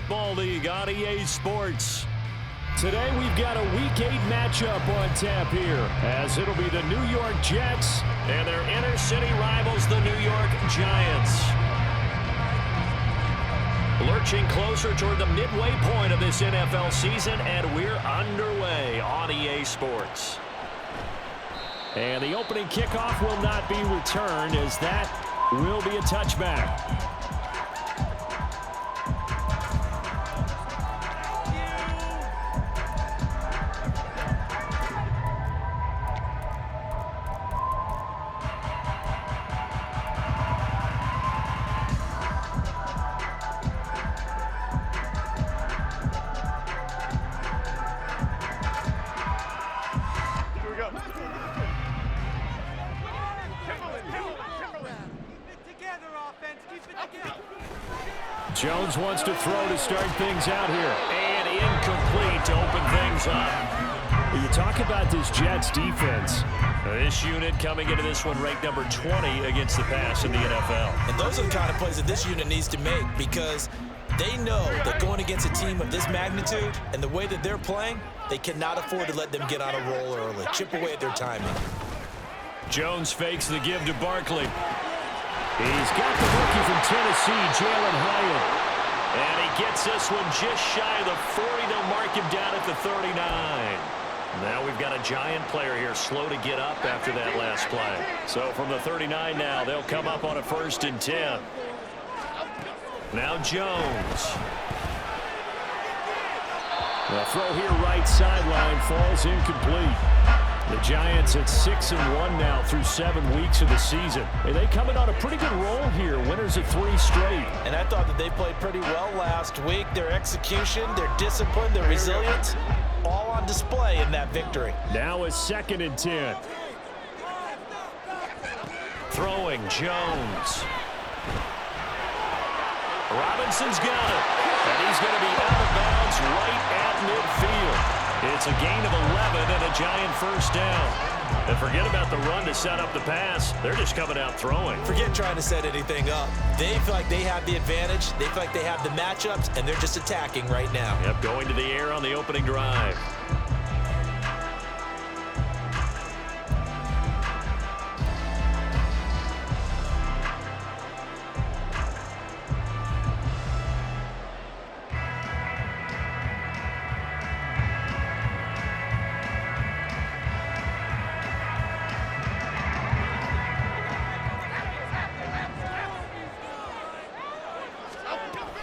Football League on EA Sports. Today we've got a Week 8 matchup on tap here, as it'll be the New York Jets and their inner city rivals, the New York Giants. Lurching closer toward the midway point of this NFL season, and we're underway on EA Sports. And the opening kickoff will not be returned, as that will be a touchback. Jones wants to throw to start things out here. And incomplete to open things up. You talk about this Jets defense. This unit coming into this one ranked number 20 against the pass in the NFL. And those are the kind of plays that this unit needs to make, because they know that going against a team of this magnitude and the way that they're playing, they cannot afford to let them get on a roll early. Chip away at their timing. Jones fakes the give to Barkley. He's got the rookie from Tennessee, Jalen Hyatt. And he gets this one just shy of the 40. They'll mark him down at the 39. Now we've got a Giant player here slow to get up after that last play. So from the 39 now, they'll come up on a 1st and 10. Now Jones. The throw here right sideline falls incomplete. The Giants at 6-1 now through 7 weeks of the season. And they coming on a pretty good roll here. Winners of 3 straight. And I thought that they played pretty well last week. Their execution, their discipline, their resilience, all on display in that victory. Now a 2nd and 10. Throwing Jones. Robinson's got it. And he's going to be out of bounds right at midfield. It's a gain of 11 and a Giant 1st down. And forget about the run to set up the pass. They're just coming out throwing. Forget trying to set anything up. They feel like they have the advantage. They feel like they have the matchups, and they're just attacking right now. Yep, going to the air on the opening drive.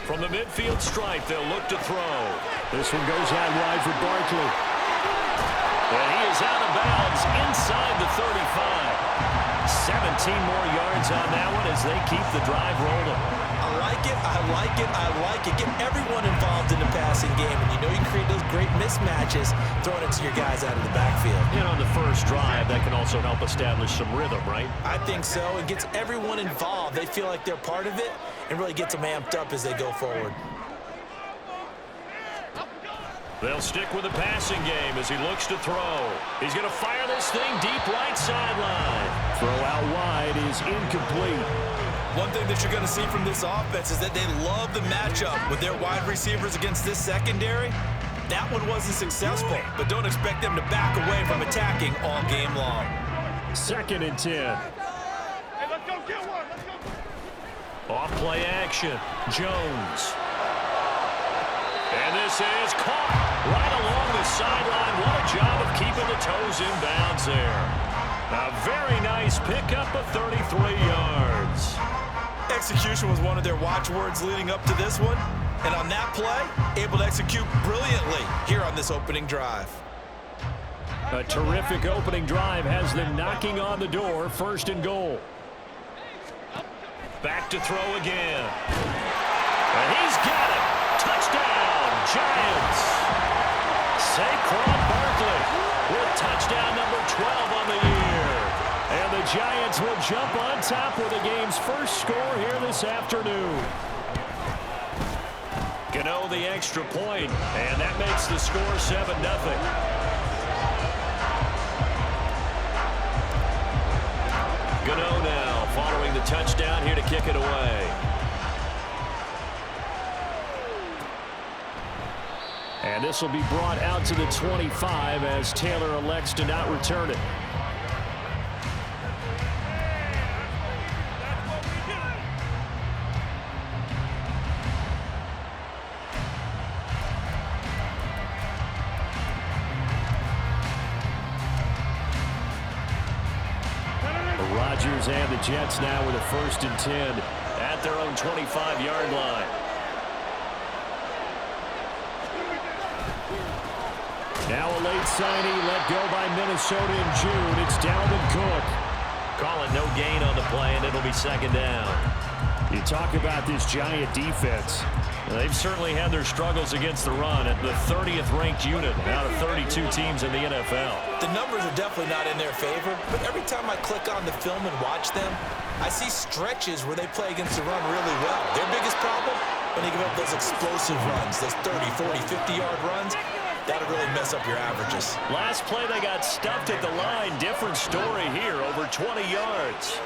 From the midfield stripe, they'll look to throw. This one goes out wide for Barkley. And he is out of bounds inside the 35. 17 more yards on that one as they keep the drive rolling. I like it, I like it, I like it. Get everyone involved in the passing game. And you know you create those great mismatches throwing it to your guys out of the backfield. And on the first drive, that can also help establish some rhythm, right? I think so. It gets everyone involved. They feel like they're part of it, and really gets them amped up as they go forward. They'll stick with the passing game as he looks to throw. He's going to fire this thing deep right sideline. Throw out wide is incomplete. One thing that you're going to see from this offense is that they love the matchup with their wide receivers against this secondary. That one wasn't successful, but don't expect them to back away from attacking all game long. 2nd and 10. Off play action. Jones. And this is caught right along the sideline. What a job of keeping the toes in bounds there. A very nice pickup of 33 yards. Execution was one of their watchwords leading up to this one. And on that play, able to execute brilliantly here on this opening drive. A terrific opening drive has them knocking on the door. 1st and goal. Back to throw again. And he's got it. Touchdown, Giants. Saquon Barkley with touchdown number 12 on the year. And the Giants will jump on top with the game's first score here this afternoon. Gano the extra point, and that makes the score 7-0. Gano now following the touchdown here to kick it away. And this will be brought out to the 25 as Taylor elects to not return it. Rodgers and the Jets now with a 1st and 10 at their own 25-yard line. Now a late signing let go by Minnesota in June. It's Dalvin Cook. Call it no gain on the play, and it'll be 2nd down. You talk about this Giant defense. They've certainly had their struggles against the run at the 30th ranked unit out of 32 teams in the NFL. The numbers are definitely not in their favor, but every time I click on the film and watch them, I see stretches where they play against the run really well. Their biggest problem, when they give up those explosive runs, those 30, 40, 50-yard runs, that'll really mess up your averages. Last play, they got stuffed at the line. Different story here, over 20 yards.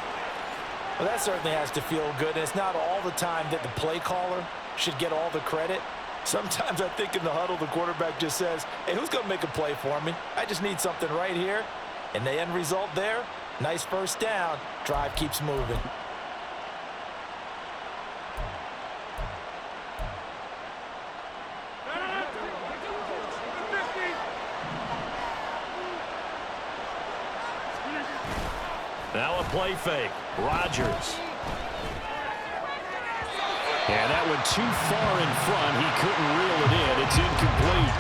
Well, that certainly has to feel good. And it's not all the time that the play caller should get all the credit. Sometimes I think in the huddle, the quarterback just says, hey, who's going to make a play for me? I just need something right here. And the end result there, nice 1st down. Drive keeps moving. Now a play fake. Rodgers. And that went too far in front. He couldn't reel it in. It's incomplete.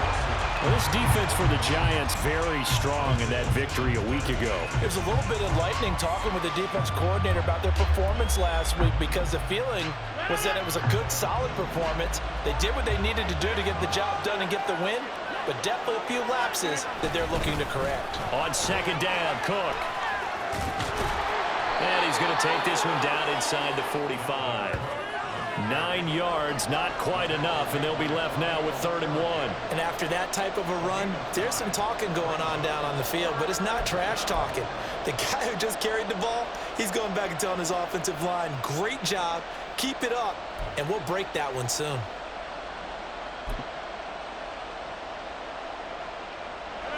Well, this defense for the Giants very strong in that victory a week ago. It was a little bit enlightening talking with the defense coordinator about their performance last week because the feeling was that it was a good, solid performance. They did what they needed to do to get the job done and get the win, but definitely a few lapses that they're looking to correct. On 2nd down, Cook. And he's going to take this one down inside the 45. 9 yards, not quite enough, and they'll be left now with 3rd and 1. And after that type of a run, there's some talking going on down on the field, but it's not trash talking. The guy who just carried the ball, he's going back and telling his offensive line, great job, keep it up, and we'll break that one soon.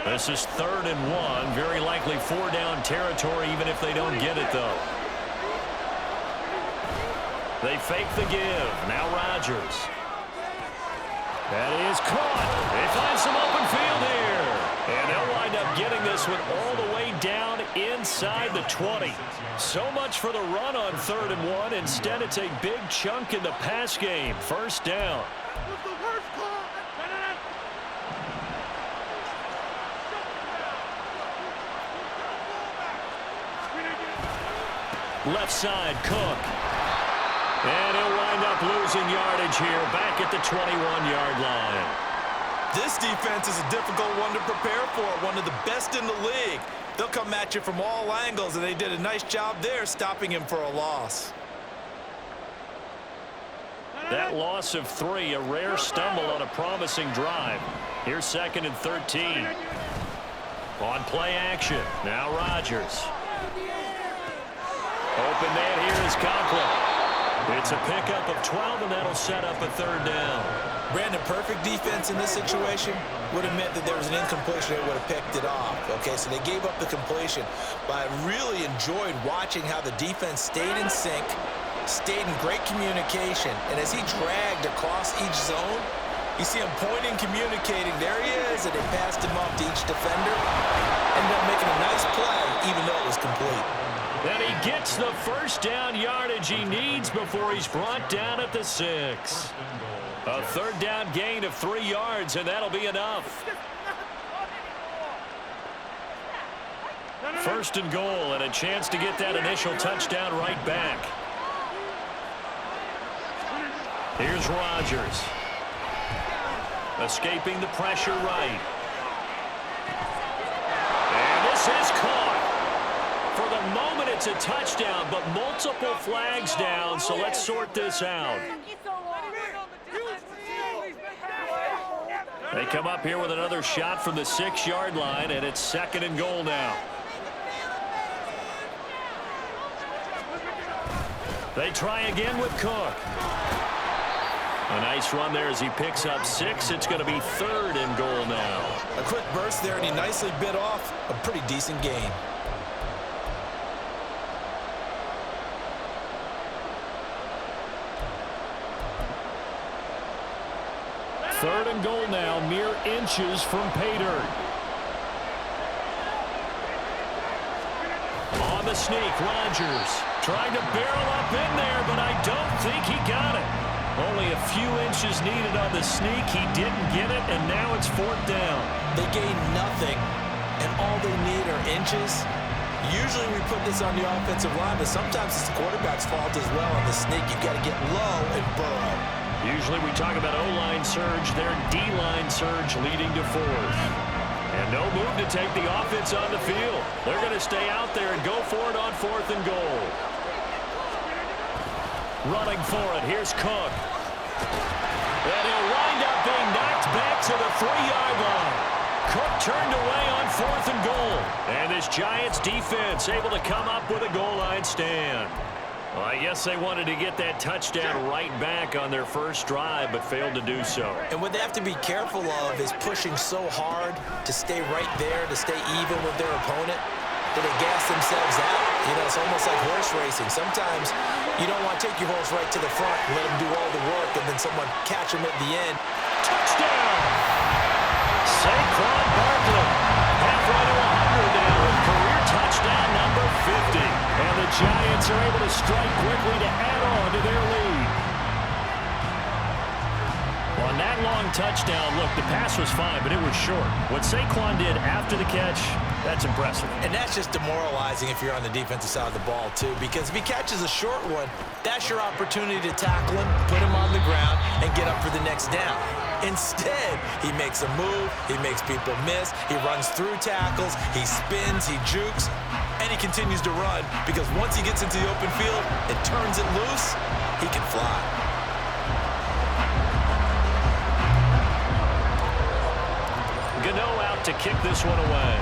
This is 3rd and 1, very likely 4-down territory, even if they don't get it, though. They fake the give. Now Rodgers. That is caught. They find some open field here. And they'll wind up getting this one all the way down inside the 20. So much for the run on 3rd and 1. Instead, it's a big chunk in the pass game. 1st down. Left side, Cook. And he'll wind up losing yardage here back at the 21-yard line. This defense is a difficult one to prepare for, one of the best in the league. They'll come at you from all angles, and they did a nice job there stopping him for a loss. That loss of 3, a rare stumble on a promising drive. Here's 2nd and 13. On play action, now Rodgers. Open man here is Conklin. It's a pickup of 12, and that'll set up a 3rd down. Brandon, perfect defense in this situation would have meant that there was an incompletion that would have picked it off. Okay, so they gave up the completion. But I really enjoyed watching how the defense stayed in sync, stayed in great communication, and as he dragged across each zone, you see him pointing, communicating. There he is, and they passed him off to each defender. Ended up making a nice play, even though it was complete. And he gets the 1st down yardage he needs before he's brought down at the 6. A 3rd down gain of 3 yards, and that'll be enough. 1st and goal, and a chance to get that initial touchdown right back. Here's Rodgers. Escaping the pressure right. And this is caught. For the moment, it's a touchdown, but multiple flags down, so let's sort this out. They come up here with another shot from the 6-yard line, and it's 2nd and goal now. They try again with Cook. A nice run there as he picks up 6. It's going to be 3rd and goal now. A quick burst there, and he nicely bit off a pretty decent gain. 3rd and goal now, mere inches from pay dirt. On the sneak, Rodgers trying to barrel up in there, but I don't think he got it. Only a few inches needed on the sneak. He didn't get it, and now it's 4th down. They gain nothing, and all they need are inches. Usually we put this on the offensive line, but sometimes it's the quarterback's fault as well on the sneak. You've got to get low and burrow. Usually we talk about O-line surge, their D-line surge leading to 4th. And no move to take the offense on the field. They're going to stay out there and go for it on 4th and goal. Running for it, here's Cook. And he'll wind up being knocked back to the 3-yard line. Cook turned away on 4th and goal. And this Giants defense able to come up with a goal line stand. Well, I guess they wanted to get that touchdown right back on their first drive, but failed to do so. And what they have to be careful of is pushing so hard to stay right there, to stay even with their opponent, that they gas themselves out. You know, it's almost like horse racing. Sometimes you don't want to take your horse right to the front and let him do all the work, and then someone catch him at the end. Touchdown! Saquon Barkley, halfway to 100 now with career touchdown number 50. And the Giants are able to strike quickly to add on to their lead. On that long touchdown, look, the pass was fine, but it was short. What Saquon did after the catch, that's impressive. And that's just demoralizing if you're on the defensive side of the ball, too, because if he catches a short one, that's your opportunity to tackle him, put him on the ground, and get up for the next down. Instead, he makes a move, he makes people miss, he runs through tackles, he spins, he jukes, and he continues to run because once he gets into the open field and turns it loose, he can fly. Gano out to kick this one away.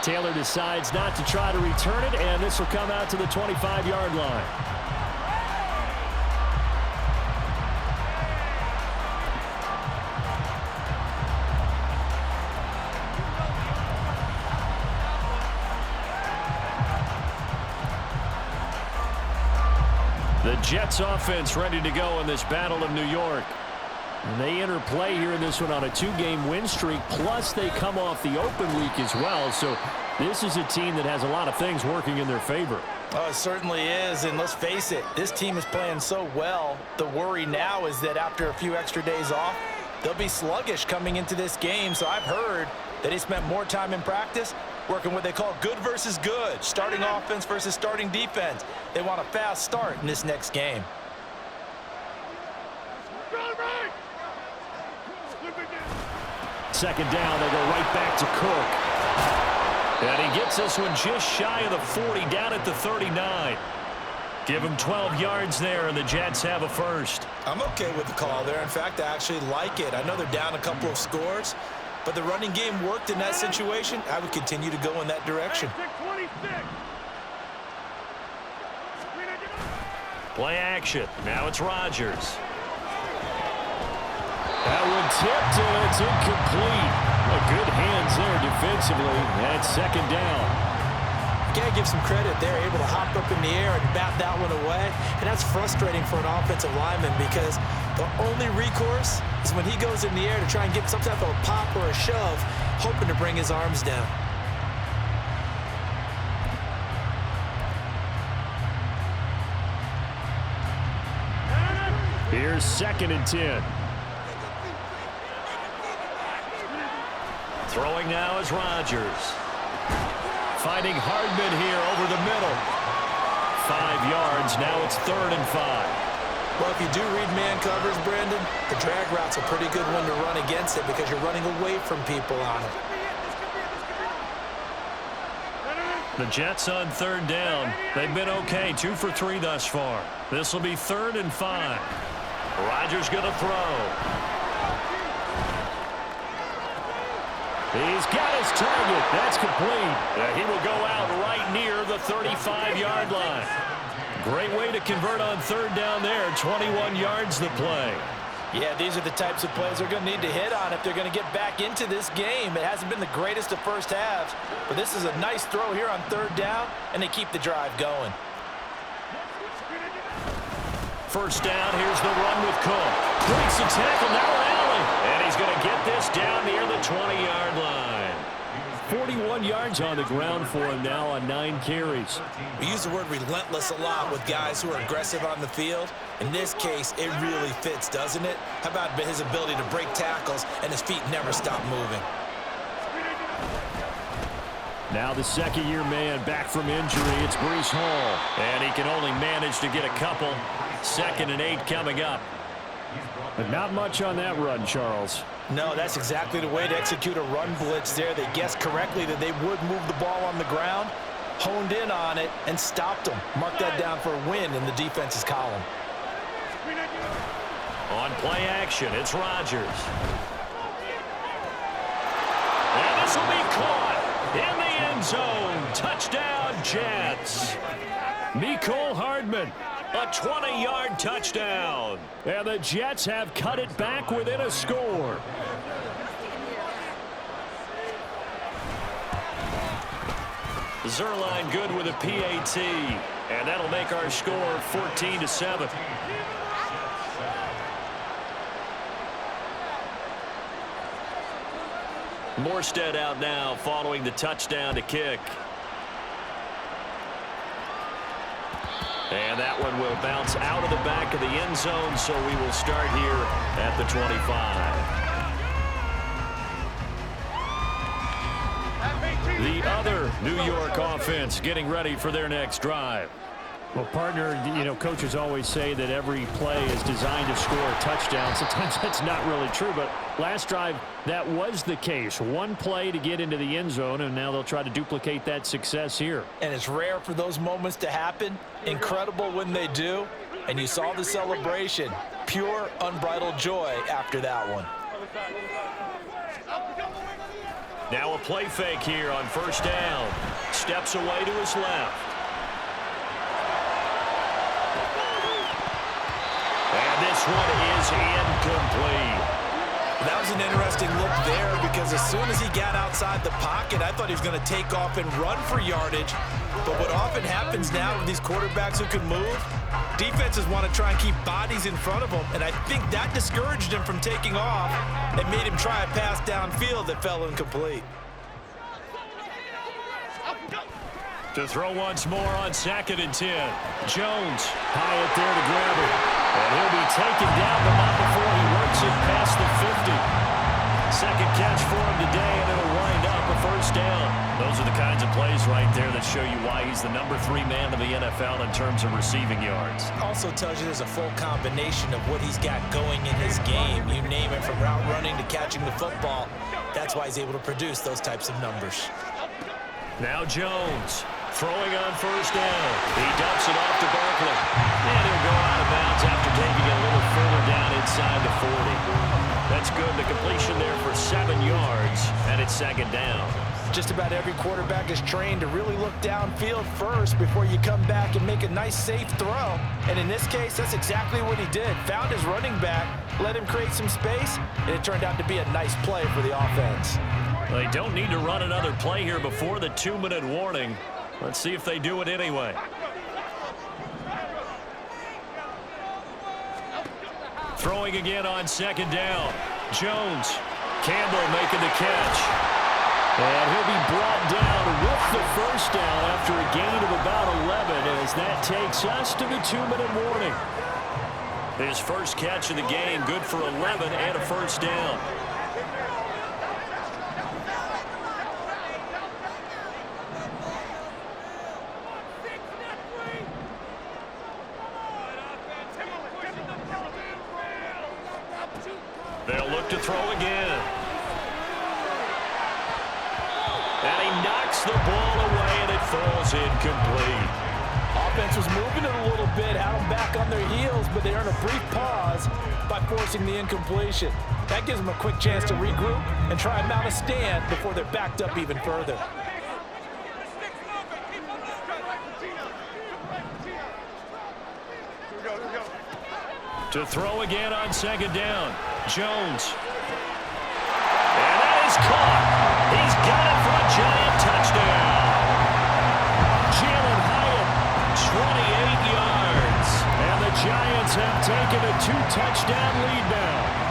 Taylor decides not to try to return it, and this will come out to the 25-yard line. The Jets offense ready to go in this Battle of New York. And they enter play here in this one on a 2-game win streak, plus they come off the open week as well. So this is a team that has a lot of things working in their favor. Oh, it certainly is, and let's face it, this team is playing so well. The worry now is that after a few extra days off, they'll be sluggish coming into this game. So I've heard that they spent more time in practice working what they call good versus good, starting offense versus starting defense. They want a fast start in this next game. Second down, they go right back to Cook. And he gets this one just shy of the 40, down at the 39. Give him 12 yards there, and the Jets have a first. I'm okay with the call there. In fact, I actually like it. I know they're down a couple of scores, but the running game worked in that situation. I would continue to go in that direction. Play action. Now it's Rodgers. That one tipped, and it's incomplete. Well, good hands there defensively. That's second down. You gotta give some credit. They're able to hop up in the air and bat that one away. And that's frustrating for an offensive lineman because the only recourse is when he goes in the air to try and get some type of a pop or a shove, hoping to bring his arms down. Here's 2nd and 10. Throwing now is Rodgers. Finding Hardman here over the middle. 5 yards. Now it's 3rd and 5. Well, if you do read man covers, Brandon, the drag route's a pretty good one to run against it because you're running away from people on it. The Jets on 3rd down. They've been okay. 2 for 3 thus far. This will be 3rd and 5. Rodgers going to throw. He's got his target. That's complete. He will go out right near the 35-yard line. Great way to convert on third down there. 21 yards the play. Yeah, these are the types of plays they're going to need to hit on if they're going to get back into this game. It hasn't been the greatest of first halves, but this is a nice throw here on third down, and they keep the drive going. First down, here's the run with Cook. Breaks the tackle, now Allen. And he's going to get this down near the 20-yard line. 41 yards on the ground for him now on 9 carries. We use the word relentless a lot with guys who are aggressive on the field. In this case, it really fits, doesn't it? How about his ability to break tackles and his feet never stop moving? Now the second-year man back from injury. It's Breece Hall. And he can only manage to get a couple. 2nd and 8 coming up. But not much on that run, Charles. No, that's exactly the way to execute a run blitz there. They guessed correctly that they would move the ball on the ground, honed in on it, and stopped them. Mark that down for a win in the defense's column. On play action, it's Rodgers. And this will be caught in the end zone. Touchdown, Jets. Mecole Hardman. A 20-yard touchdown. And the Jets have cut it back within a score. Zerline good with a PAT. And that'll make our score 14-7. Morstead out now following the touchdown to kick. And that one will bounce out of the back of the end zone, so we will start here at the 25. The other New York offense getting ready for their next drive. Well, partner, you know, coaches always say that every play is designed to score a touchdown. Sometimes that's not really true, but last drive, that was the case. One play to get into the end zone, and now they'll try to duplicate that success here. And it's rare for those moments to happen. Incredible when they do. And you saw the celebration. Pure, unbridled joy after that one. Now a play fake here on first down. Steps away to his left. And this one is incomplete. That was an interesting look there because as soon as he got outside the pocket, I thought he was going to take off and run for yardage. But what often happens now with these quarterbacks who can move, defenses want to try and keep bodies in front of them. And I think that discouraged him from taking off and made him try a pass downfield that fell incomplete. To throw once more on 2nd and 10. Jones high up there to grab it. And he'll be taken down, but not before he works it past the 50. Second catch for him today, and it'll wind up a first down. Those are the kinds of plays right there that show you why he's the number 3 man in the NFL in terms of receiving yards. Also tells you there's a full combination of what he's got going in his game. You name it, from route running to catching the football. That's why he's able to produce those types of numbers. Now Jones throwing on first down. He dumps it off to Barkley. And he'll go out of bounds after taking it a little further down inside the 40. That's good. The completion there for 7 yards, and it's 2nd down. Just about every quarterback is trained to really look downfield first before you come back and make a nice, safe throw. And in this case, that's exactly what he did. Found his running back, let him create some space, and it turned out to be a nice play for the offense. They don't need to run another play here before the 2-minute warning. Let's see if they do it anyway. Throwing again on 2nd down. Jones. Campbell making the catch. And he'll be brought down with the first down after a gain of about 11 as that takes us to the 2-minute warning. His first catch of the game, good for 11 and a first down. They'll look to throw again. And he knocks the ball away, and it falls incomplete. Offense was moving it a little bit, had them back on their heels, but they earned a brief pause by forcing the incompletion. That gives them a quick chance to regroup and try and mount a stand before they're backed up even further. To throw again on second down. Jones. And that is caught. He's got it for a giant touchdown. Jalen Hyatt, 28 yards. And the Giants have taken a 2-touchdown lead now.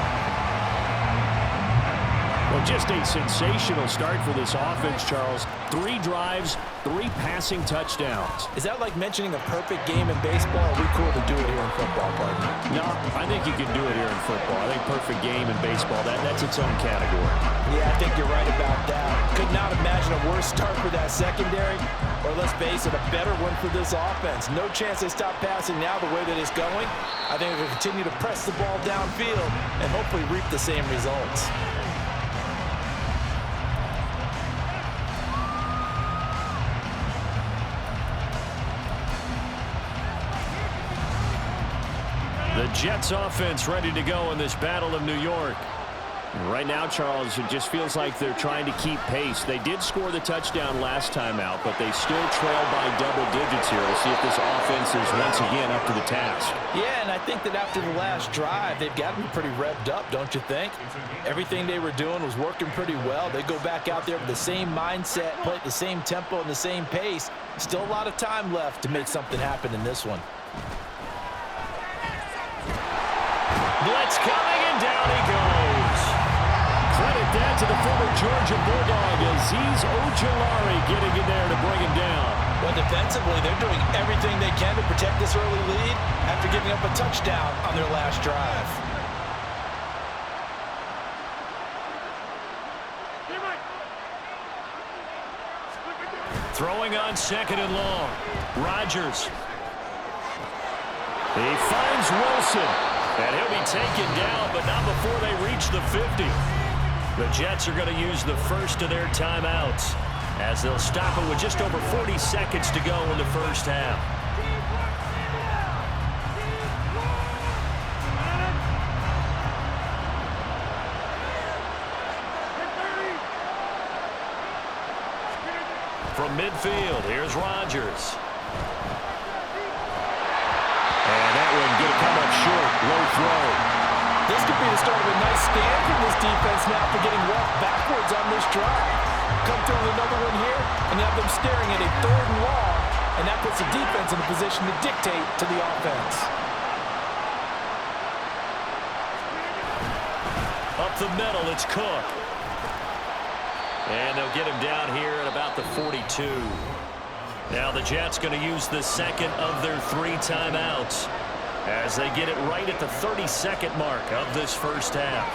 Well, just a sensational start for this offense, Charles. 3 drives, 3 passing touchdowns. Is that like mentioning a perfect game in baseball? Or are we cool to do it here in football, partner? No, I think you can do it here in football. I think perfect game in baseball, that's its own category. Yeah, I think you're right about that. Could not imagine a worse start for that secondary, or let's face it, a better one for this offense. No chance they stop passing now the way that it's going. I think they'll continue to press the ball downfield and hopefully reap the same results. The Jets offense ready to go in this Battle of New York. Right now, Charles, it just feels like they're trying to keep pace. They did score the touchdown last time out, but they still trail by double digits here. We'll see if this offense is once again up to the task. Yeah, and I think that after the last drive, they've got to be pretty revved up, don't you think? Everything they were doing was working pretty well. They go back out there with the same mindset, play at the same tempo and the same pace. Still a lot of time left to make something happen in this one. Blitz coming, and down he goes. Credit that to the former Georgia Bulldog, Azeez Ojulari getting in there to bring him down. Well, defensively, they're doing everything they can to protect this early lead after giving up a touchdown on their last drive. Throwing on second and long. Rodgers. He finds Wilson. And he'll be taken down, but not before they reach the 50. The Jets are going to use the first of their timeouts as they'll stop it with just over 40 seconds to go in the first half. From midfield, here's Rodgers. And that one going to come up short. Low throw. This could be the start of a nice stand from this defense now for getting walked backwards on this drive. Come through with another one here, and have them staring at a 3rd and long, and that puts the defense in a position to dictate to the offense. Up the middle, it's Cook. And they'll get him down here at about the 42. Now the Jets going to use the second of their 3 timeouts as they get it right at the 32nd mark of this first half.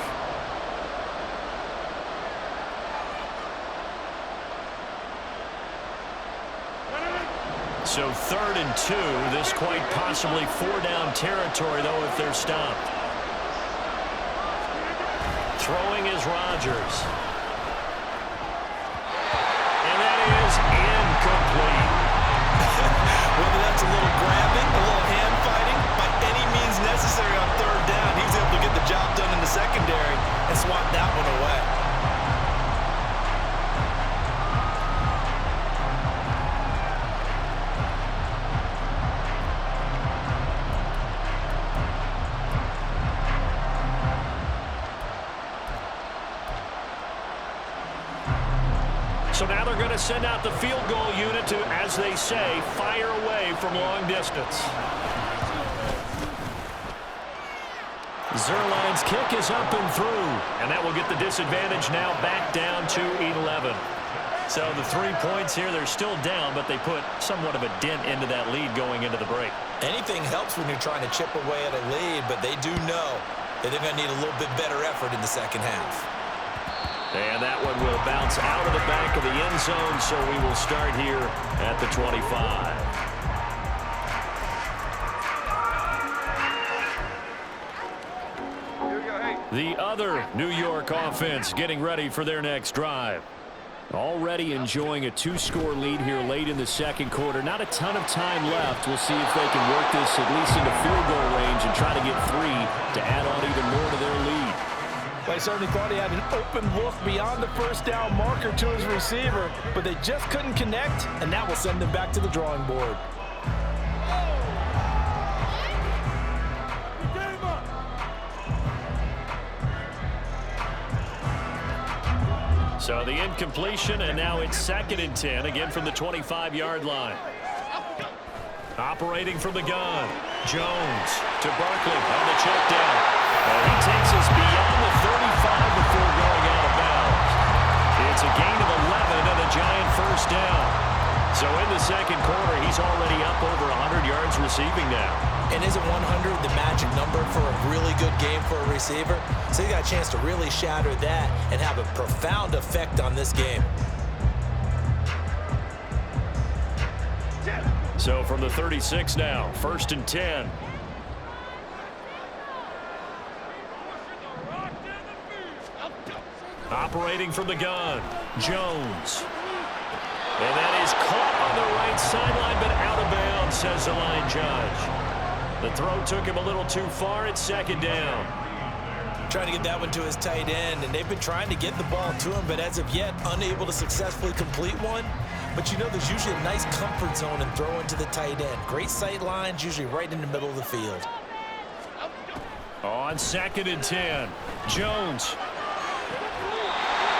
So 3rd and 2. This quite possibly 4-down territory, though, if they're stopped. Throwing is Rodgers. And that is incomplete. Whether that's a little grabbing, a little hand fighting, by any means necessary on 3rd down, he was able to get the job done in the secondary and swat that one away. So now they're going to send out the field goal unit to, as they say, fire away from long distance. Zerline's kick is up and through, and that will get the disadvantage now back down to 11. So the 3 points here, they're still down, but they put somewhat of a dent into that lead going into the break. Anything helps when you're trying to chip away at a lead, but they do know that they're going to need a little bit better effort in the second half. And that one will bounce out of the back of the end zone, so we will start here at the 25. The other New York offense getting ready for their next drive. Already enjoying a 2-score lead here late in the second quarter. Not a ton of time left. We'll see if they can work this at least into field goal range and try to get 3 to add on even more to their lead. Well, They certainly thought he had an open look beyond the first down marker to his receiver, but they just couldn't connect, and that will send them back to the drawing board. So the incompletion, and now it's 2nd and 10, again from the 25-yard line. Operating from the gun, Jones to Barkley on the check down. And he takes us beyond the 35 before going out of bounds. It's a gain of 11 and a giant first down. So in the second quarter, he's already up over 100 yards receiving now. And isn't 100 the magic number for a really good game for a receiver? So he got a chance to really shatter that and have a profound effect on this game. So from the 36 now, 1st and 10. Operating from the gun, Jones. And that is caught on the right sideline, but out of bounds, says the line judge. The throw took him a little too far. It's 2nd down. Trying to get that one to his tight end, and they've been trying to get the ball to him, but as of yet, unable to successfully complete one. But you know there's usually a nice comfort zone in throwing to the tight end. Great sight lines, usually right in the middle of the field. On 2nd and 10, Jones.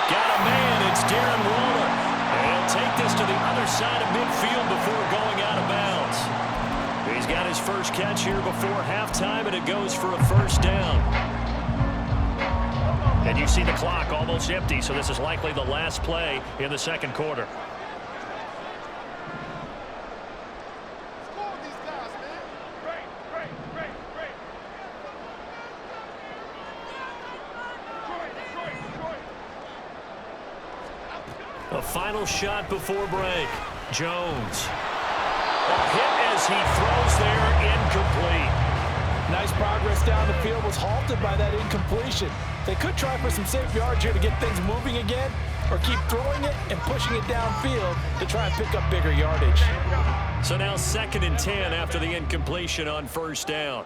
Got a man, it's Darren Waller. And he'll take this to the other side of midfield before going out of bounds. He's got his first catch here before halftime, and it goes for a 1st down. And you see the clock almost empty, so this is likely the last play in the second quarter. A final shot before break. Jones. A hit as he throws there, incomplete. Nice progress down the field, was halted by that incompletion. They could try for some safe yards here to get things moving again, or keep throwing it and pushing it downfield to try and pick up bigger yardage. So now 2nd and 10 after the incompletion on 1st down.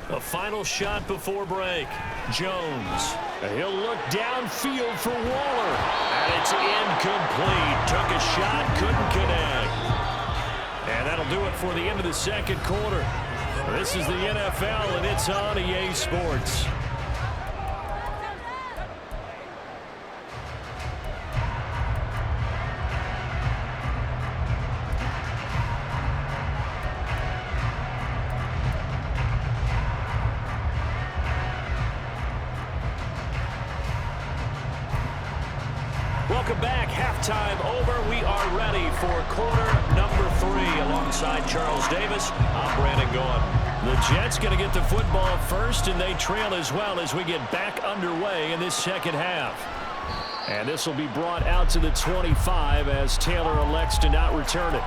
A final shot before break. Jones. He'll look downfield for Waller. And it's incomplete. Took a shot, couldn't connect. And that'll do it for the end of the second quarter. This is the NFL, and it's on EA Sports. Welcome back. Halftime over. We are ready for quarter number 3 alongside Charles Davis. I'm Brandon Gaughan. The Jets going to get the football first, and they trail as well as we get back underway in this second half. And this will be brought out to the 25 as Taylor elects to not return it.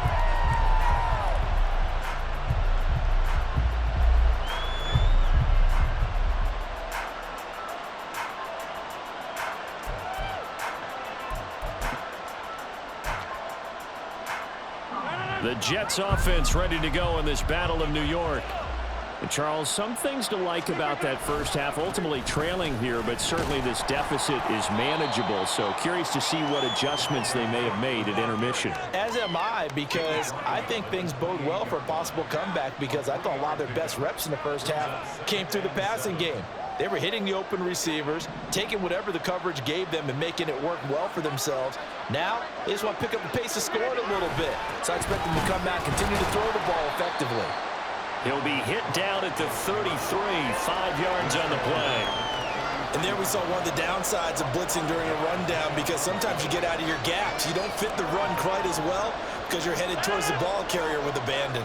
The Jets offense ready to go in this Battle of New York. And Charles, some things to like about that first half. Ultimately trailing here, but certainly this deficit is manageable. So curious to see what adjustments they may have made at intermission. As am I, because I think things bode well for a possible comeback, because I thought a lot of their best reps in the first half came through the passing game. They were hitting the open receivers, taking whatever the coverage gave them and making it work well for themselves. Now, they just want to pick up the pace of scoring a little bit. So I expect them to come back, continue to throw the ball effectively. He'll be hit down at the 33, 5 yards on the play. And there we saw one of the downsides of blitzing during a rundown, because sometimes you get out of your gaps. You don't fit the run quite as well because you're headed towards the ball carrier with abandon.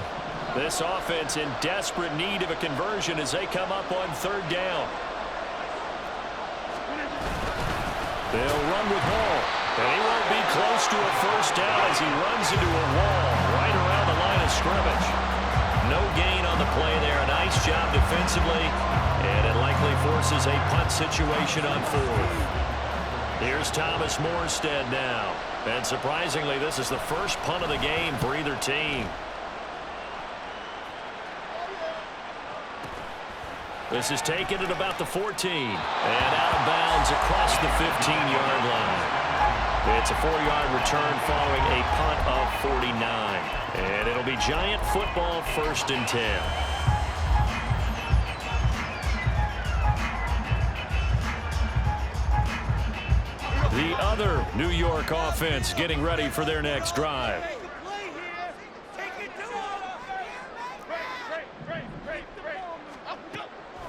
This offense in desperate need of a conversion as they come up on 3rd down. They'll run with Hall. And he won't be close to a first down as he runs into a wall right around the line of scrimmage. No gain on the play there. Nice job defensively. And it likely forces a punt situation on 4th. Here's Thomas Morstead now. And surprisingly, this is the first punt of the game for either team. This is taken at about the 14. And out of bounds across the 15-yard line. It's a 4-yard return following a punt of 49. And it'll be Giant football, 1st and 10. The other New York offense getting ready for their next drive.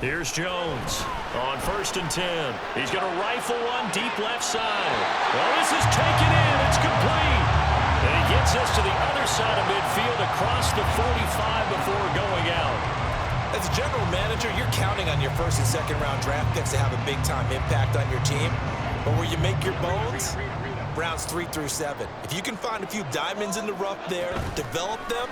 Here's Jones on 1st and 10. He's going to rifle one deep left side. Well, this is taken in. It's complete. And he gets us to the other side of midfield across the 45 before going out. As a general manager, you're counting on your 1st and 2nd round draft picks to have a big-time impact on your team. But where you make your bones, rounds 3 through 7. If you can find a few diamonds in the rough there, develop them,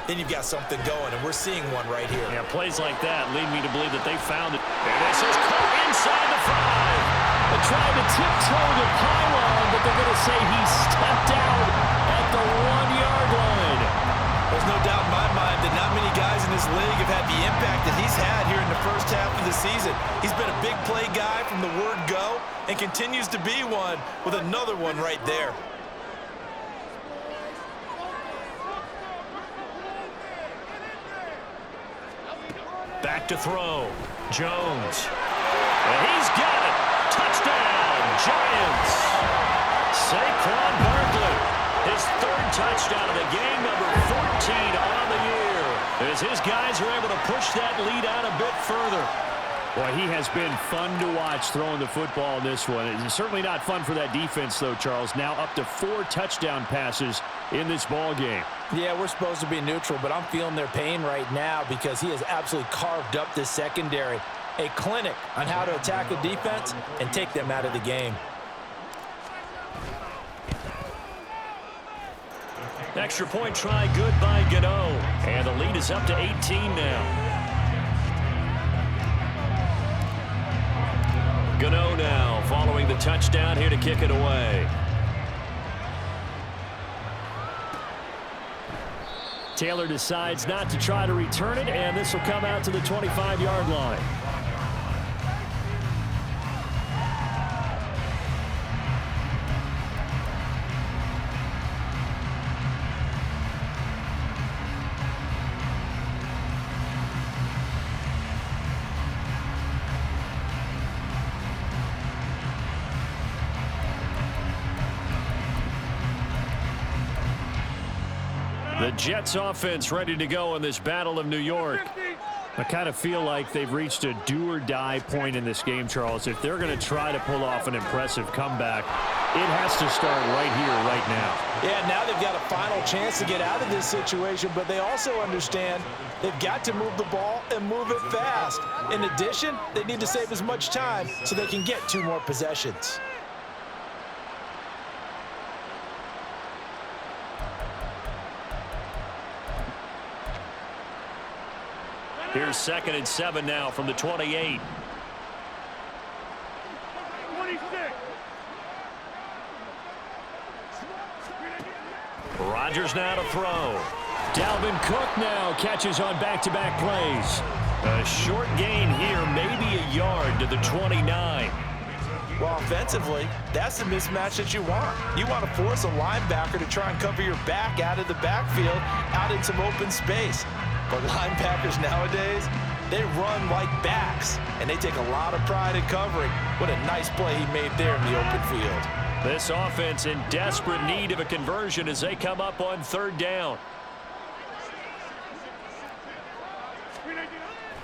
then you've got something going, and we're seeing one right here. Yeah, plays like that lead me to believe that they found it. And this is caught inside the 5. They tried to tiptoe the pylon, but they're going to say he stepped out at the 1-yard line. There's no doubt in my mind that not many guys in this league have had the impact that he's had here in the first half of the season. He's been a big play guy from the word go and continues to be one with another one right there. Back to throw. Jones. And he's got it. Touchdown, Giants. Saquon Barkley. His 3rd touchdown of the game, number 14 on the year. As his guys are able to push that lead out a bit further. Boy, he has been fun to watch throwing the football in this one. It's certainly not fun for that defense, though, Charles. Now up to 4 touchdown passes in this ball game. Yeah, we're supposed to be neutral, but I'm feeling their pain right now because he has absolutely carved up this secondary. A clinic on how to attack a defense and take them out of the game. Extra point try good by Gano. And the lead is up to 18 now. Gano now following the touchdown here to kick it away. Taylor decides not to try to return it, and this will come out to the 25-yard line. The Jets offense ready to go in this Battle of New York. I kind of feel like they've reached a do-or-die point in this game, Charles. If they're going to try to pull off an impressive comeback, it has to start right here, right now. Yeah, now they've got a final chance to get out of this situation, but they also understand they've got to move the ball and move it fast. In addition, they need to save as much time so they can get 2 more possessions. Here's 2nd and 7 now from the 28. 26. Rodgers now to throw. Dalvin Cook now catches on back-to-back plays. A short gain here, maybe a yard to the 29. Well, offensively, that's the mismatch that you want. You want to force a linebacker to try and cover your back out of the backfield, out in some open space. But linebackers nowadays, they run like backs, and they take a lot of pride in covering. What a nice play he made there in the open field. This offense in desperate need of a conversion as they come up on 3rd down.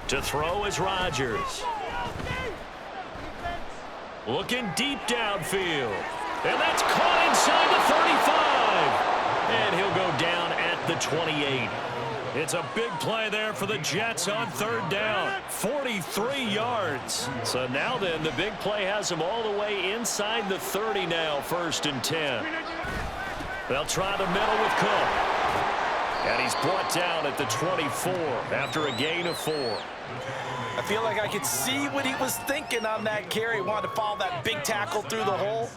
To throw is Rodgers. Looking deep downfield. And that's caught inside the 35. And he'll go down at the 28. It's a big play there for the Jets on 3rd down. 43 yards. So now then, the big play has them all the way inside the 30 now, 1st and 10. They'll try the middle with Cook. And he's brought down at the 24 after a gain of 4. I feel like I could see what he was thinking on that carry. Wanted to follow that big tackle through the hole.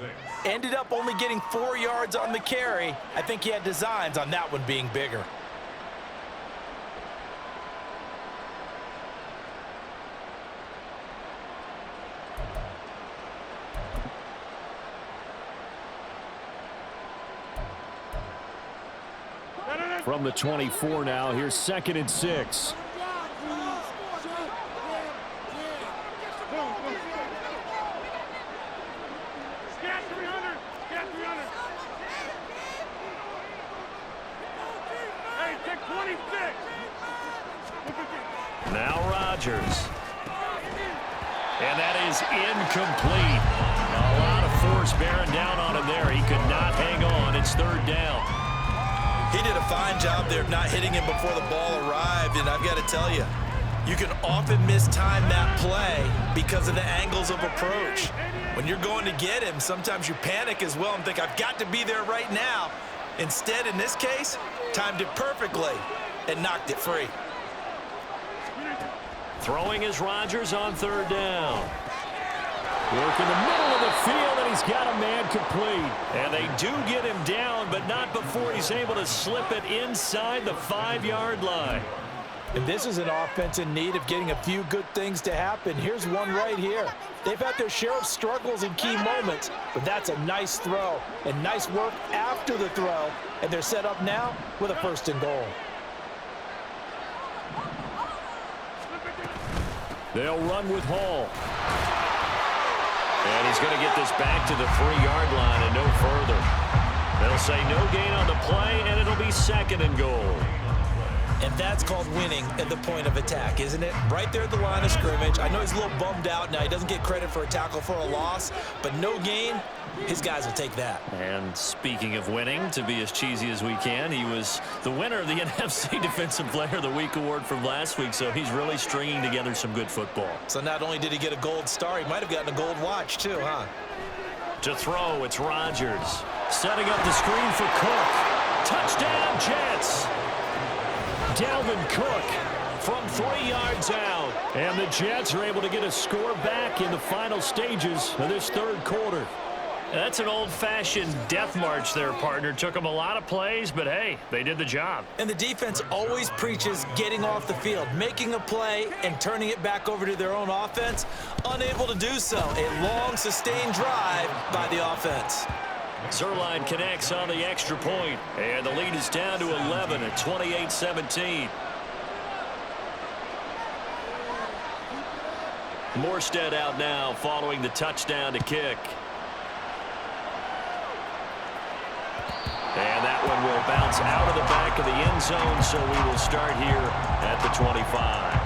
Ended up only getting 4 yards on the carry. I think he had designs on that one being bigger. from the 24 now. Here's 2nd and 6. Now Rodgers. And that is incomplete. A lot of force bearing down on him there. He could not hang on. It's 3rd down. He did a fine job there of not hitting him before the ball arrived, and I've got to tell you, you can often mistime that play because of the angles of approach. When you're going to get him, sometimes you panic as well and think, I've got to be there right now. Instead, in this case, timed it perfectly and knocked it free. Throwing is Rodgers on 3rd down. Work in the middle of the field, and he's got a man complete. And they do get him down, but not before he's able to slip it inside the 5-yard line. And this is an offense in need of getting a few good things to happen. Here's one right here. They've had their share of struggles in key moments, but that's a nice throw and nice work after the throw. And they're set up now with a 1st and goal. They'll run with Hall. And he's going to get this back to the 3-yard line and no further. They'll say no gain on the play, and it'll be 2nd and goal. And that's called winning at the point of attack, isn't it? Right there at the line of scrimmage. I know he's a little bummed out now. He doesn't get credit for a tackle for a loss, but no gain, his guys will take that. And speaking of winning, to be as cheesy as we can, he was the winner of the NFC Defensive Player of the Week award from last week, so he's really stringing together some good football. So not only did he get a gold star, he might have gotten a gold watch too, huh? To throw, it's Rodgers. Setting up the screen for Cook. Touchdown, Jets! Dalvin Cook from 3 yards out. And the Jets are able to get a score back in the final stages of this 3rd quarter. That's an old-fashioned death march there, partner. Took them a lot of plays, but hey, they did the job. And the defense always preaches getting off the field, making a play and turning it back over to their own offense. Unable to do so. A long, sustained drive by the offense. Zerline connects on the extra point, and the lead is down to 11 at 28-17. Morstead out now following the touchdown to kick. And that one will bounce out of the back of the end zone, so we will start here at the 25.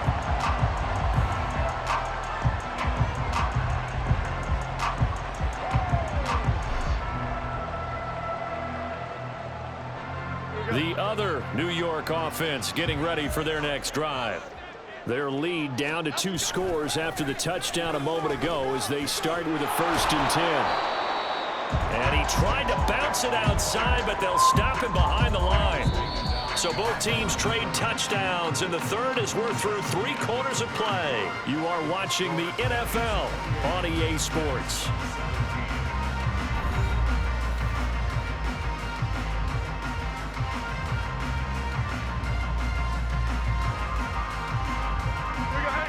The other New York offense getting ready for their next drive. Their lead down to 2 scores after the touchdown a moment ago as they start with a 1st and 10. And he tried to bounce it outside, but they'll stop him behind the line. So both teams trade touchdowns, and the 3rd as we're through 3 quarters of play. You are watching the NFL on EA Sports.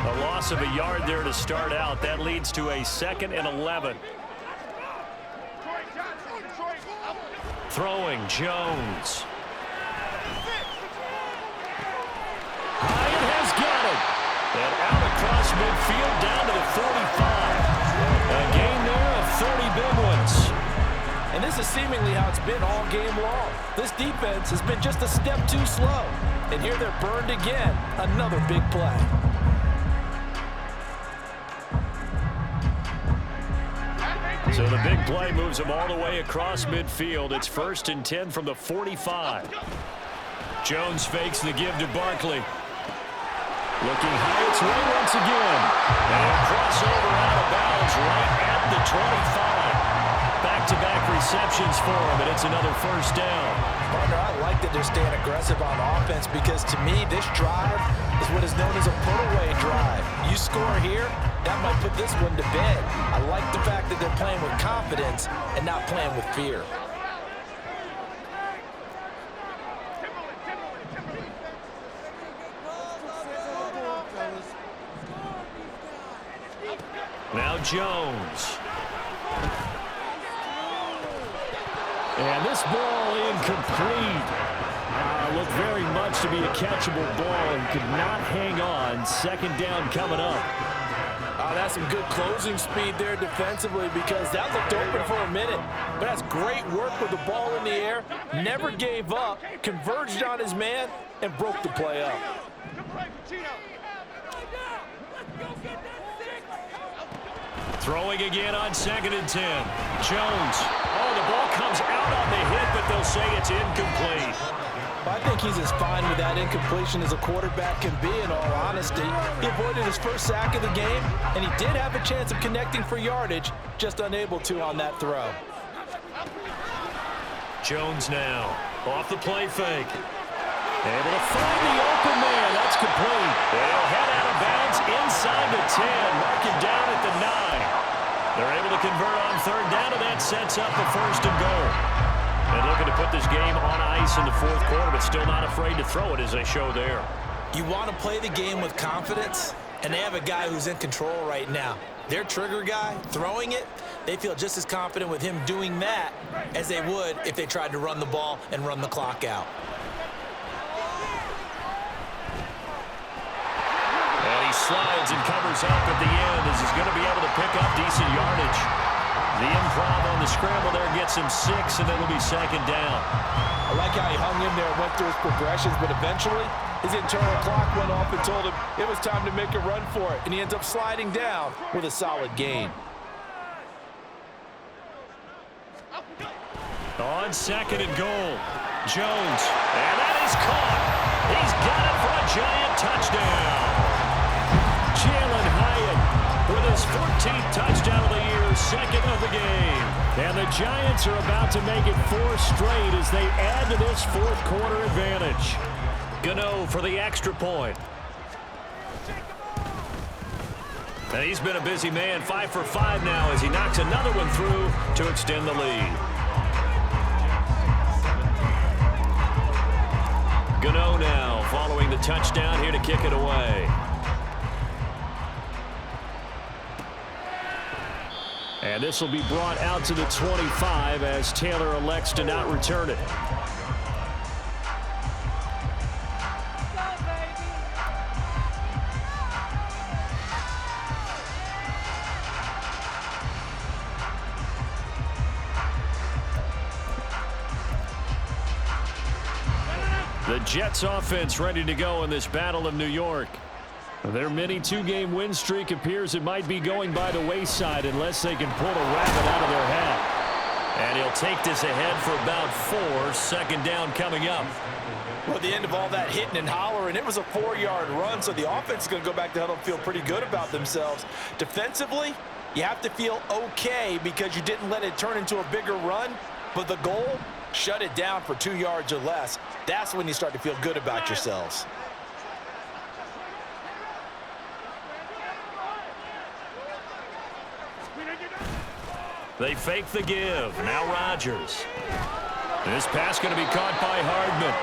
A loss of a yard there to start out. That leads to a 2nd and 11. Throwing, Jones. Hyatt has got it. And out across midfield down to the 45. A gain there of 30 big ones. And this is seemingly how it's been all game long. This defense has been just a step too slow. And here they're burned again. Another big play. So the big play moves him all the way across midfield. It's 1st and 10 from the 45. Jones fakes the give to Barkley. Looking Hyatt's way once again. And crossover out of bounds right at the 25. Back-to-back receptions for him, and it's another 1st down. Partner, I like that they're staying aggressive on offense because to me, this drive is what is known as a put-away drive. You score here, that might put this one to bed. I like the fact that they're playing with confidence and not playing with fear. Now Jones. And this ball incomplete. Yeah, looked very much to be a catchable ball and could not hang on. Second down coming up. Oh, that's some good closing speed there defensively because that looked open for a minute. But that's great work with the ball in the air. Never gave up, converged on his man, and broke the play up. Throwing again on 2nd and 10. Jones. Oh, the ball comes out on the hit, but they'll say it's incomplete. I think he's as fine with that incompletion as a quarterback can be, in all honesty. He avoided his first sack of the game, and he did have a chance of connecting for yardage, just unable to on that throw. Jones now off the play fake. Able to find the open man. That's complete. They'll head out of bounds inside the 10. Mark it down at the 9. They're able to convert on 3rd down, and that sets up a 1st and goal. And looking to put this game on ice in the 4th quarter, but still not afraid to throw it as they show there. You want to play the game with confidence, and they have a guy who's in control right now. Their trigger guy, throwing it, they feel just as confident with him doing that as they would if they tried to run the ball and run the clock out. And he slides and covers up at the end as he's going to be able to pick up decent yardage. The improv on the scramble there gets him 6, and it'll be 2nd down. I like how he hung in there and went through his progressions, but eventually his internal clock went off and told him it was time to make a run for it, and he ends up sliding down with a solid gain. On 2nd and goal, Jones, and that is caught. He's got it for a giant touchdown. Jalen Hyatt with his 14th touchdown of the year, 2nd of the game. And the Giants are about to make it 4 straight as they add to this 4th quarter advantage. Gano for the extra point. And he's been a busy man, 5 for 5 now as he knocks another one through to extend the lead. Gano now following the touchdown here to kick it away. And this will be brought out to the 25 as Taylor elects to not return it. The Jets offense ready to go in this Battle of New York. Their mini 2-game win streak appears it might be going by the wayside unless they can pull a rabbit out of their hat. And he'll take this ahead for about 4. 2nd down coming up. Well, at the end of all that hitting and hollering, it was a 4-yard run, so the offense is going to go back to huddle and feel pretty good about themselves. Defensively, you have to feel okay because you didn't let it turn into a bigger run, but the goal, shut it down for 2 yards or less. That's when you start to feel good about yourselves. They fake the give. Now Rodgers. This pass going to be caught by Hardman.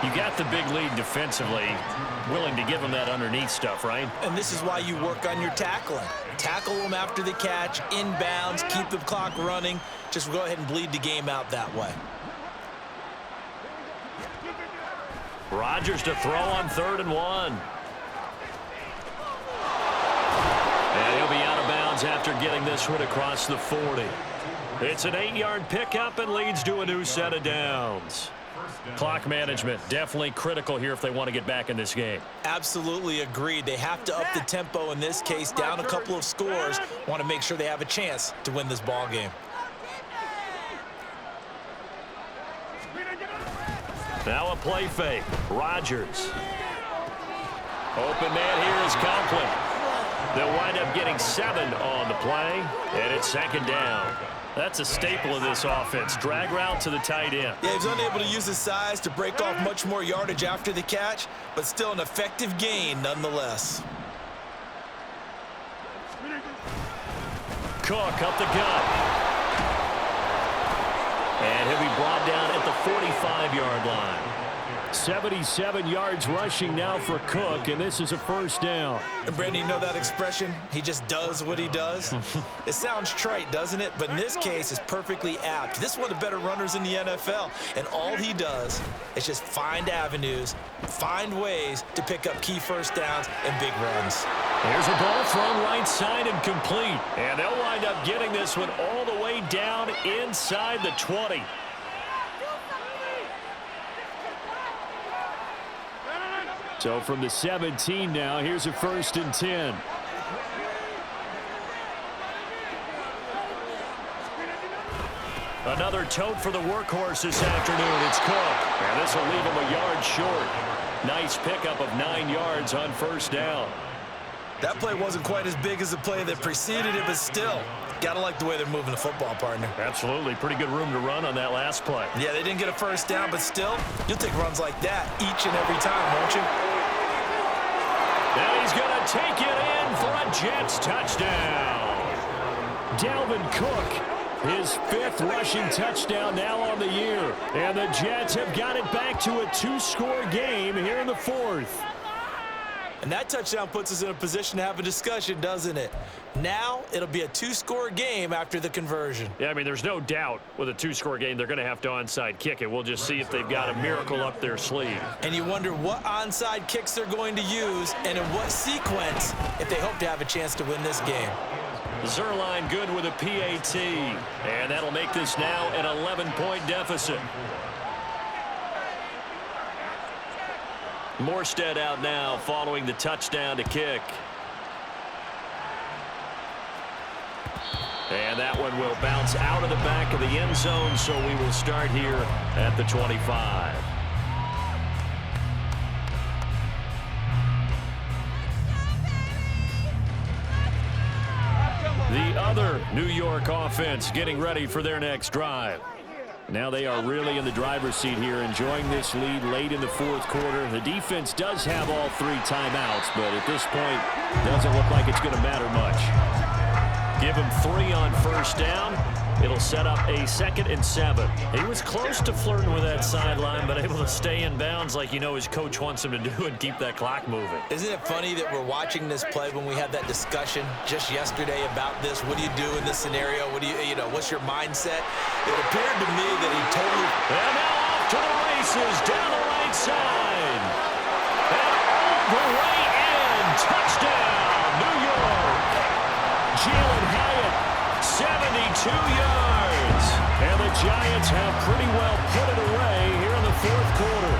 You got the big lead defensively. Willing to give him that underneath stuff, right? And this is why you work on your tackling. Tackle them after the catch, inbounds, keep the clock running. Just go ahead and bleed the game out that way. Rodgers to throw on 3rd and 1. And he'll be out of bounds after getting this one across the 40. It's an 8-yard pickup and leads to a new set of downs. Clock management definitely critical here if they want to get back in this game. Absolutely agreed. They have to up the tempo in this case, down a couple of scores. Want to make sure they have a chance to win this ball game. Now a play fake. Rodgers. Open man here is Conklin. They'll wind up getting 7 on the play, and it's 2nd down. That's a staple of this offense. Drag route to the tight end. Yeah, he's unable to use his size to break off much more yardage after the catch, but still an effective gain nonetheless. Cook up the gut. And he'll be brought down at the 45-yard line. 77 yards rushing now for Cook, and this is a first down. And Brandon, you know that expression? He just does what he does. It sounds trite, doesn't it? But in this case, it's perfectly apt. This is one of the better runners in the NFL, and all he does is just find avenues, find ways to pick up key first downs and big runs. Here's a ball thrown right side and complete. And they'll wind up getting this one all the way down inside the 20. So from the 17 now, here's a 1st and 10. Another tote for the workhorse this afternoon. It's Cook. And this will leave him a yard short. Nice pickup of 9 yards on first down. That play wasn't quite as big as the play that preceded it, but still, gotta like the way they're moving the football, partner. Absolutely. Pretty good room to run on that last play. Yeah, they didn't get a first down, but still, you'll take runs like that each and every time, won't you? And he's going to take it in for a Jets touchdown. Dalvin Cook, his 5th rushing touchdown now on the year. And the Jets have got it back to a 2-score game here in the 4th. And that touchdown puts us in a position to have a discussion, doesn't it? Now, it'll be a 2-score game after the conversion. Yeah, I mean, there's no doubt with a 2-score game, they're going to have to onside kick it. We'll just see if they've got a miracle up their sleeve. And you wonder what onside kicks they're going to use and in what sequence if they hope to have a chance to win this game. Zerline good with a PAT. And that'll make this now an 11-point deficit. Morstead out now following the touchdown to kick. And that one will bounce out of the back of the end zone, so we will start here at the 25. The other New York offense getting ready for their next drive. Now they are really in the driver's seat here, enjoying this lead late in the 4th quarter. The defense does have all 3 timeouts, but at this point, doesn't look like it's going to matter much. Give him 3 on first down. It'll set up a 2nd and 7. He was close to flirting with that sideline, but able to stay in bounds like you know his coach wants him to do and keep that clock moving. Isn't it funny that we're watching this play when we had that discussion just yesterday about this? What do you do in this scenario? What do you know, what's your mindset? It appeared to me that he totally... And now off to the races down the right side. And all the way in. Touchdown, New York. Jalen Hyatt, 72 yards. And the Giants have pretty well put it away here in the 4th quarter.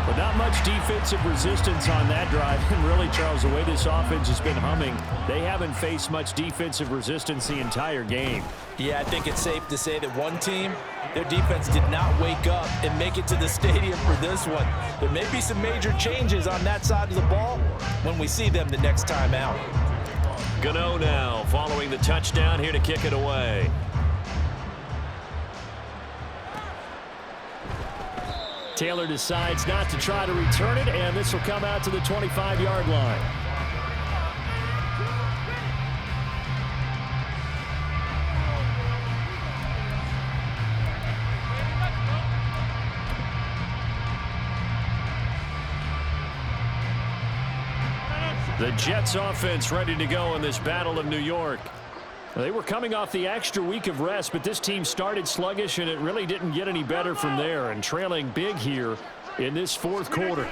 But not much defensive resistance on that drive. And really, Charles, the way this offense has been humming, they haven't faced much defensive resistance the entire game. Yeah, I think it's safe to say that one team, their defense did not wake up and make it to the stadium for this one. There may be some major changes on that side of the ball when we see them the next time out. Gano now following the touchdown here to kick it away. Taylor decides not to try to return it, and this will come out to the 25-yard line. The Jets offense ready to go in this Battle of New York. They were coming off the extra week of rest, but this team started sluggish, and it really didn't get any better from there, and trailing big here in this 4th quarter.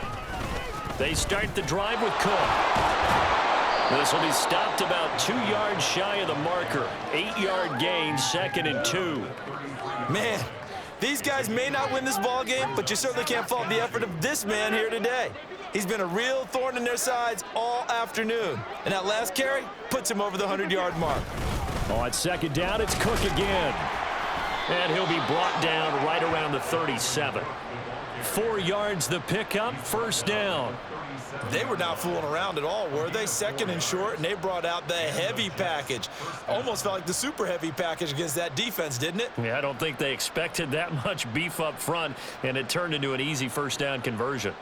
They start the drive with Cook. This will be stopped about 2 yards shy of the marker. 8-yard gain, 2nd and 2. Man, these guys may not win this ball game, but you certainly can't fault the effort of this man here today. He's been a real thorn in their sides all afternoon. And that last carry puts him over the 100-yard mark. On 2nd down, it's Cook again. And he'll be brought down right around the 37. 4 yards the pickup, 1st down. They were not fooling around at all, were they? 2nd and short, and they brought out the heavy package. Almost felt like the super heavy package against that defense, didn't it? Yeah, I don't think they expected that much beef up front, and it turned into an easy 1st down conversion.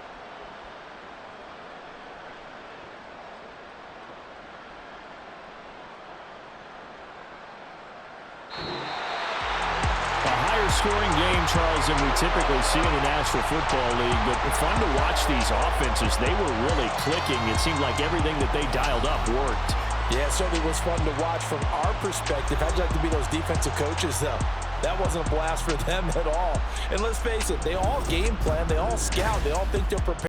Scoring game Charles, than we typically see in the National Football League. But fun to watch these offenses. They were really clicking. It seemed like everything that they dialed up worked. Yeah, it certainly was fun to watch from our perspective. How'd you like to be those defensive coaches, though? That wasn't a blast for them at all. And let's face it, they all game plan, they all scout, they all think they're prepared.